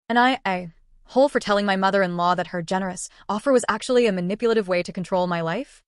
And I whole for telling my mother-in-law that her generous offer was actually a manipulative way to control my life?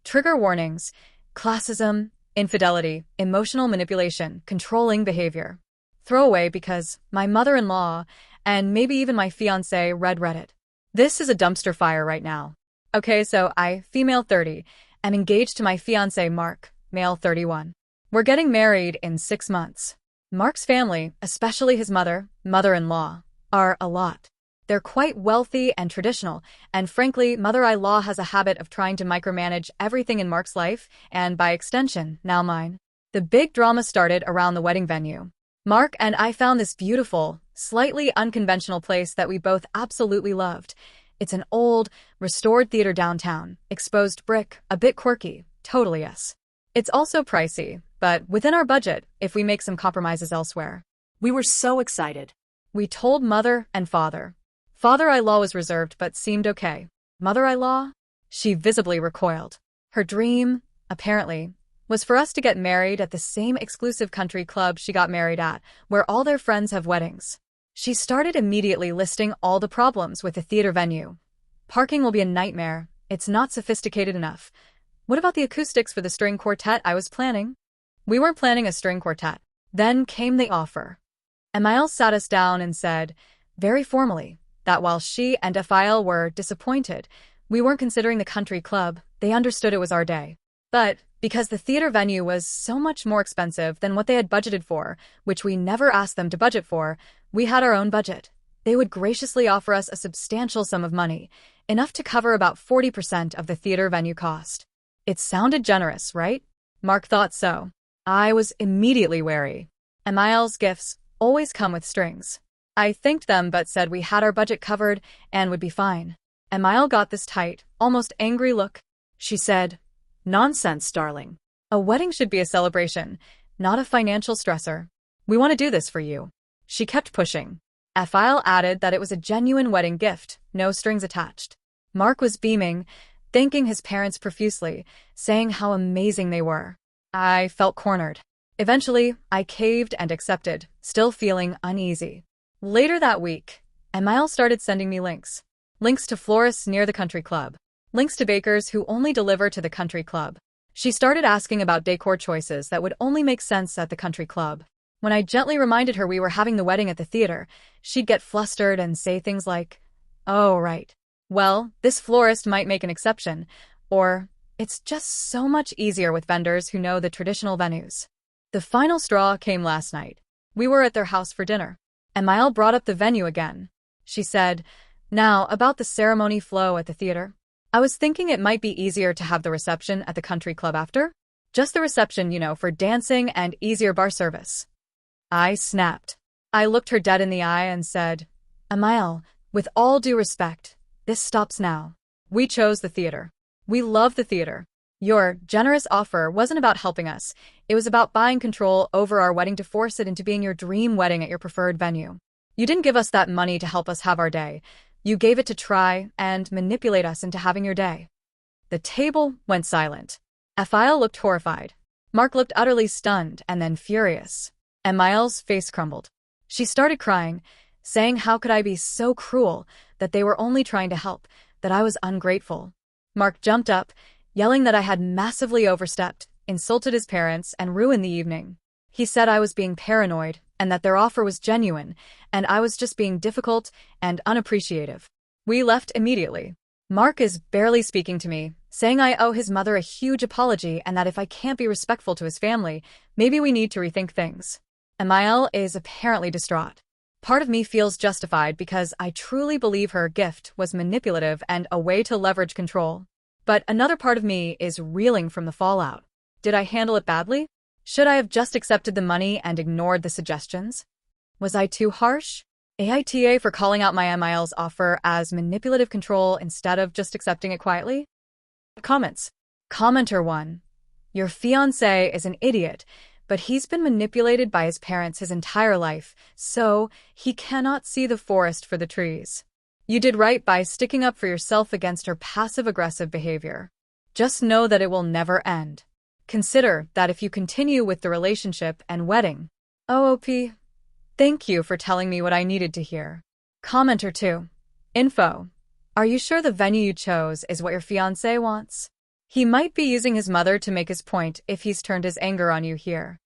Trigger warnings: classism, infidelity, emotional manipulation, controlling behavior. Throwaway because my mother-in-law, and maybe even my fiancé, read Reddit. This is a dumpster fire right now. Okay, so I, female 30, am engaged to my fiancé Mark, male 31. We're getting married in 6 months. Mark's family, especially his mother-in-law, are a lot. They're quite wealthy and traditional, and frankly, mother-in-law has a habit of trying to micromanage everything in Mark's life, and by extension, now mine. The big drama started around the wedding venue. Mark and I found this beautiful, slightly unconventional place that we both absolutely loved. It's an old, restored theater downtown, exposed brick, a bit quirky, totally yes. It's also pricey, but within our budget if we make some compromises elsewhere. We were so excited. We told mother and father. Father-in-law was reserved but seemed okay. Mother-in-law? She visibly recoiled. Her dream, apparently, was for us to get married at the same exclusive country club she got married at, where all their friends have weddings. She started immediately listing all the problems with the theater venue. Parking will be a nightmare. It's not sophisticated enough. What about the acoustics for the string quartet I was planning? We weren't planning a string quartet. Then came the offer. Emile sat us down and said, very formally, that while she and Fil were disappointed, we weren't considering the country club. They understood it was our day. But because the theater venue was so much more expensive than what they had budgeted for, which we never asked them to budget for, we had our own budget. They would graciously offer us a substantial sum of money, enough to cover about 40% of the theater venue cost. It sounded generous, right? Mark thought so. I was immediately wary. Emile's gifts always come with strings. I thanked them but said we had our budget covered and would be fine. Emile got this tight, almost angry look. She said, nonsense, darling. A wedding should be a celebration, not a financial stressor. We want to do this for you. She kept pushing. Fil added that it was a genuine wedding gift, no strings attached. Mark was beaming, thanking his parents profusely, saying how amazing they were. I felt cornered. Eventually, I caved and accepted, still feeling uneasy. Later that week, Emile started sending me links. Links to florists near the country club. Links to bakers who only deliver to the country club. She started asking about decor choices that would only make sense at the country club. When I gently reminded her we were having the wedding at the theater, she'd get flustered and say things like, oh, right. Well, this florist might make an exception, or it's just so much easier with vendors who know the traditional venues. The final straw came last night. We were at their house for dinner. Emile brought up the venue again. She said, now, about the ceremony flow at the theater. I was thinking it might be easier to have the reception at the country club after. Just the reception, for dancing and easier bar service. I snapped. I looked her dead in the eye and said, Emile, with all due respect, this stops now. We chose the theater. We love the theater. Your generous offer wasn't about helping us. It was about buying control over our wedding to force it into being your dream wedding at your preferred venue. You didn't give us that money to help us have our day. You gave it to try and manipulate us into having your day. The table went silent. Fil looked horrified. Mark looked utterly stunned and then furious. Emile's face crumbled. She started crying, saying how could I be so cruel, that they were only trying to help, that I was ungrateful. Mark jumped up, yelling that I had massively overstepped, insulted his parents, and ruined the evening. He said I was being paranoid, and that their offer was genuine, and I was just being difficult and unappreciative. We left immediately. Mark is barely speaking to me, saying I owe his mother a huge apology and that if I can't be respectful to his family, maybe we need to rethink things. Emile is apparently distraught. Part of me feels justified because I truly believe her gift was manipulative and a way to leverage control. But another part of me is reeling from the fallout. Did I handle it badly? Should I have just accepted the money and ignored the suggestions? Was I too harsh? AITA for calling out my Emile's offer as manipulative control instead of just accepting it quietly? Comments. Commenter 1. Your fiancé is an idiot, but he's been manipulated by his parents his entire life, so he cannot see the forest for the trees. You did right by sticking up for yourself against her passive-aggressive behavior. Just know that it will never end. Consider that if you continue with the relationship and wedding. OOP. Thank you for telling me what I needed to hear. Commenter 2. Info. Are you sure the venue you chose is what your fiancé wants? He might be using his mother to make his point if he's turned his anger on you here.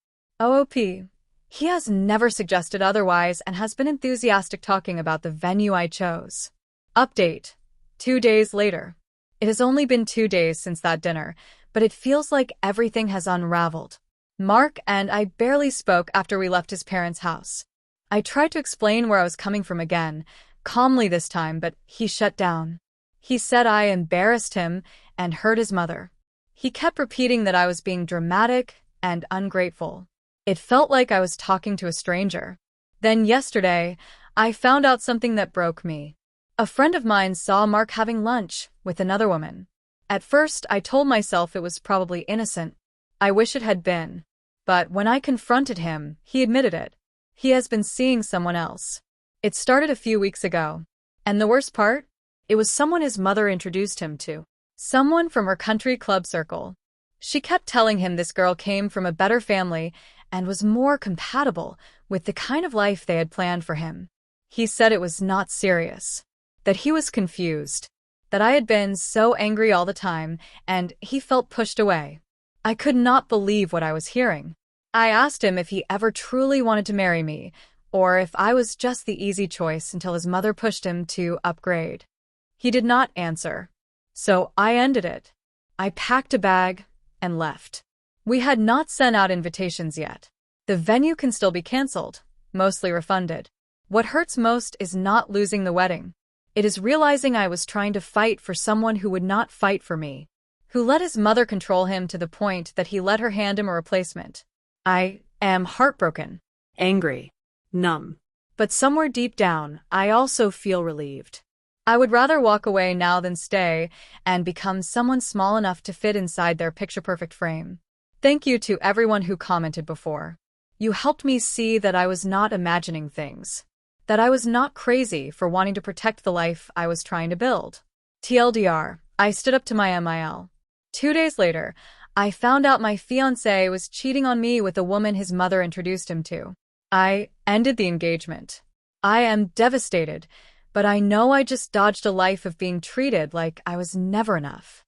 OOP. He has never suggested otherwise and has been enthusiastic talking about the venue I chose. Update. 2 days later. It has only been 2 days since that dinner, but it feels like everything has unraveled. Mark and I barely spoke after we left his parents' house. I tried to explain where I was coming from again, calmly this time, but he shut down. He said I embarrassed him and hurt his mother. He kept repeating that I was being dramatic and ungrateful. It felt like I was talking to a stranger. Then yesterday, I found out something that broke me. A friend of mine saw Mark having lunch with another woman. At first, I told myself it was probably innocent. I wish it had been. But when I confronted him, he admitted it. He has been seeing someone else. It started a few weeks ago. And the worst part? It was someone his mother introduced him to. Someone from her country club circle. She kept telling him this girl came from a better family and was more compatible with the kind of life they had planned for him. He said it was not serious. That he was confused. That I had been so angry all the time, and he felt pushed away. I could not believe what I was hearing. I asked him if he ever truly wanted to marry me, or if I was just the easy choice until his mother pushed him to upgrade. He did not answer. So I ended it. I packed a bag and left. We had not sent out invitations yet. The venue can still be canceled, mostly refunded. What hurts most is not losing the wedding. It is realizing I was trying to fight for someone who would not fight for me, who let his mother control him to the point that he let her hand him a replacement. I am heartbroken, Angry. Numb. but somewhere deep down, I also feel relieved. I would rather walk away now than stay and become someone small enough to fit inside their picture-perfect frame. Thank you to everyone who commented before. You helped me see that I was not imagining things. That I was not crazy for wanting to protect the life I was trying to build. TLDR, I stood up to my MIL. 2 days later, I found out my fiancé was cheating on me with a woman his mother introduced him to. I ended the engagement. I am devastated, but I know I just dodged a life of being treated like I was never enough.